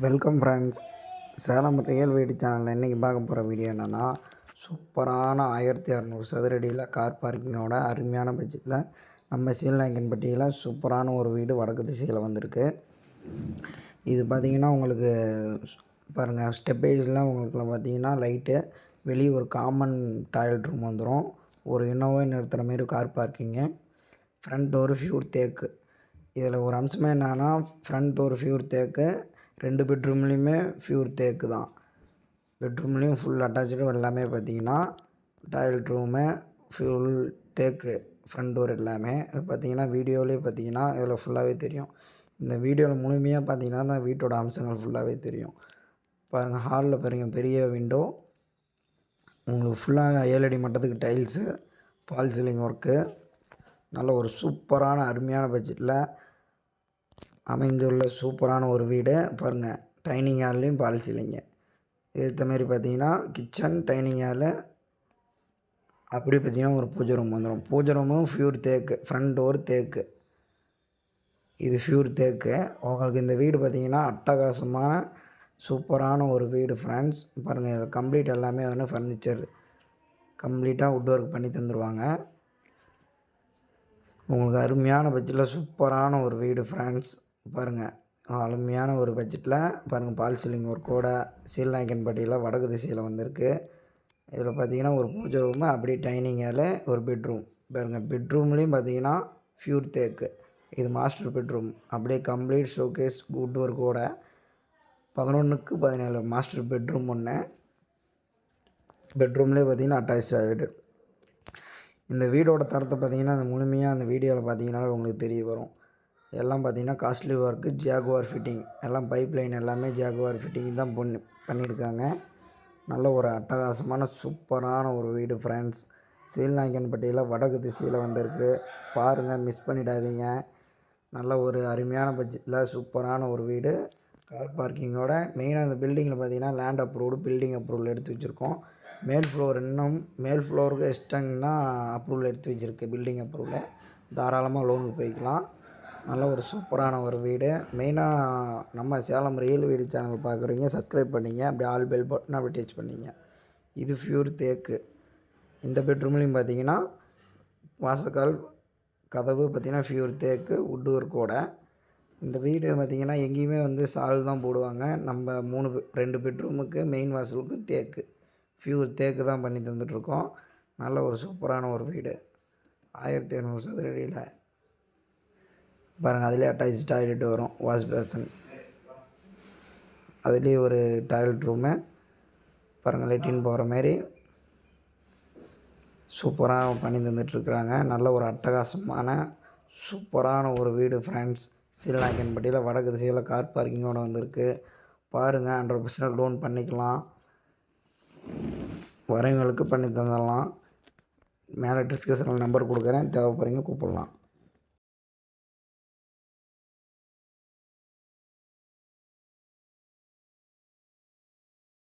Welcome friends. Salem real வீடு சேனலில் இன்றைக்கி பார்க்க போகிற வீடியோ என்னென்னா, சூப்பரான 1600 சதுரடியில் கார் பார்க்கிங்கோட அருமையான பட்ஜெட்டில் நம்ம சீலநாயக்கன்பட்டியில் சூப்பரான ஒரு வீடு வடக்கு திசையில் வந்திருக்கு. இது பார்த்திங்கன்னா உங்களுக்கு பாருங்கள், ஸ்டெப்பேஜ்லாம் உங்களுக்கு பார்த்திங்கன்னா லைட்டு, வெளியே ஒரு காமன் டாய்லெட் ரூம் வந்துடும், ஒரு இன்னோவா நிறுத்துகிற மாரி car parking, front door pure தேக்கு. இதில் ஒரு அம்சமே என்னென்னா, ஃப்ரண்ட் டோர் ஃப்யூர் தேக்கு, 2 பெட்ரூம்லேயுமே ஃப்யூர் தேக்கு தான். பெட்ரூம்லேயும் ஃபுல் அட்டாச்சு எல்லாமே பார்த்திங்கன்னா டாய்லெட் ரூமு ஃபுல் தேக்கு, ஃப்ரண்ட் டோர் எல்லாமே பார்த்திங்கன்னா வீடியோவிலே பார்த்திங்கன்னா இதில் ஃபுல்லாகவே தெரியும். இந்த வீடியோவில் முழுமையாக பார்த்திங்கன்னா அந்த வீட்டோட அம்சங்கள் ஃபுல்லாகவே தெரியும். பாருங்கள், ஹாலில் பாருங்கள், பெரிய விண்டோ, உங்களுக்கு ஃபுல்லாக 7 அடி மட்டத்துக்கு டைல்ஸு, ஃபால் சீலிங் ஒர்க்கு, நல்ல ஒரு சூப்பரான அருமையான பட்ஜெட்டில் அமைந்துள்ள சூப்பரான ஒரு வீடு. பாருங்கள், டைனிங் ஹால்லையும் ஃபால் சீலிங்கு, ஏற்ற மாரி பார்த்திங்கன்னா கிச்சன், டைனிங் ஹாலு, அப்படி பார்த்திங்கன்னா ஒரு பூஜை ரூம் வந்துடும். பூஜை ரூமும் ஃப்யூர் தேக்கு, ஃப்ரண்ட் டோர் தேக்கு, இது ஃப்யூர் தேக்கு. உங்களுக்கு இந்த வீடு பார்த்திங்கன்னா அட்டகாசமான சூப்பரான ஒரு வீடு ஃப்ரெண்ட்ஸ். பாருங்கள், இதில் கம்ப்ளீட் எல்லாமே வந்து ஃபர்னிச்சர் கம்ப்ளீட்டாக வுட் ஒர்க் பண்ணி தந்துடுவாங்க. உங்களுக்கு அருமையான பட்ஜெட்டில் சூப்பரான ஒரு வீடு ஃப்ரெண்ட்ஸ். பாருங்கள், அருமையான ஒரு பட்ஜெட்டில் பாருங்கள், ஃபால் சீலிங் ஒர்க்கோட சீலநாயக்கன்பட்டியில் வடக்கு திசையில் வந்திருக்கு. இதில் பார்த்திங்கன்னா ஒரு பூஜை ரூமு, அப்படியே டைனிங் ஹாலு, ஒரு பெட்ரூம். பாருங்கள், பெட்ரூம்லேயும் பார்த்திங்கன்னா ஃப்யூர் தேக்கு, இது மாஸ்டர் பெட்ரூம், அப்படியே கம்ப்ளீட் ஷோகேஸ் வுட் ஒர்க்கோட 11x17 மாஸ்டர் பெட்ரூம் ஒன்று. பெட்ரூம்லேயே பார்த்திங்கன்னா அட்டாச் ஆகிடு. இந்த வீடோட தரத்தை பார்த்திங்கன்னா அந்த முழுமையாக அந்த வீடியோவில் பார்த்திங்கனாலே உங்களுக்கு தெரிய வரும். எல்லாம் பார்த்திங்கன்னா காஸ்ட்லி ஒர்க்கு, ஜாகுவார் ஃபிட்டிங், எல்லாம் பைப் லைன் எல்லாமே ஜாகுவார் ஃபிட்டிங் தான் பண்ணியிருக்காங்க. நல்ல ஒரு அட்டகாசமான சூப்பரான ஒரு வீடு ஃப்ரெண்ட்ஸ். சீலநாயக்கன்பட்டியில் வடக்கு திசையில் வந்திருக்கு. பாருங்கள், மிஸ் பண்ணிடாதீங்க. நல்ல ஒரு அருமையான பட்ஜெட்டில் சூப்பரான ஒரு வீடு கார் பார்க்கிங்கோட. மெயினாக அந்த பில்டிங்கில் பார்த்திங்கன்னா லேண்ட் அப்ரூவ்டு, பில்டிங் அப்ரூவல் எடுத்து வச்சுருக்கோம். மேல் ஃப்ளோர் இன்னும் மேல் ஃப்ளோருக்கு எக்ஸ்டன்னா அப்ரூவல் எடுத்து வச்சுருக்கு. பில்டிங் அப்ரூவல் தாராளமாக லோனுக்கு போய்க்கலாம். நல்ல ஒரு சூப்பரான ஒரு வீடு. மெயினாக நம்ம சேலம் ரியல் வீடு சேனல் பார்க்குறீங்க, சப்ஸ்கிரைப் பண்ணிங்க, அப்படியே ஆல் பெல் பட்டன் அப்படி டச் பண்ணிங்க. இது ஃப்யூர் தேக்கு. இந்த பெட்ரூம்லேயும் பார்த்திங்கன்னா வாசக்கால், கதவு பார்த்திங்கன்னா ஃப்யூர் தேக்கு, வுட் ஒர்க்கோட. இந்த வீடு பார்த்திங்கன்னா எங்கேயுமே வந்து சால் தான் போடுவாங்க. நம்ம 2 பெட்ரூமுக்கு மெயின் வாசலுக்கு தேக்கு, ஃப்யூர் தேக்கு தான் பண்ணி தந்துட்டுருக்கோம். நல்ல ஒரு சூப்பரான ஒரு வீடு 1500 சதுரடியில். பாருங்கள், அதிலே அட்டாச் டாய்லெட் வரும், வாஷ் பேசன், அதுலேயே ஒரு டாய்லெட் ரூமு. பாருங்கள், லெட்டின் போகிற மாரி சூப்பராக பண்ணி தந்துட்டுருக்குறாங்க. நல்ல ஒரு அட்டகாசமான சூப்பரான ஒரு வீடு ஃப்ரெண்ட்ஸ். சீலநாயக்கன்பட்டியில் வடக்கு திசையில் கார் பார்க்கிங்கோடு வந்திருக்கு. பாருங்கள், 100% லோன் பண்ணிக்கலாம், வரவங்களுக்கு பண்ணி தந்துடலாம். மேலே டிஸ்கிரிப்ஷனில் நம்பர் கொடுக்குறேன், தேவைப்படுறீங்க கூப்பிடலாம்.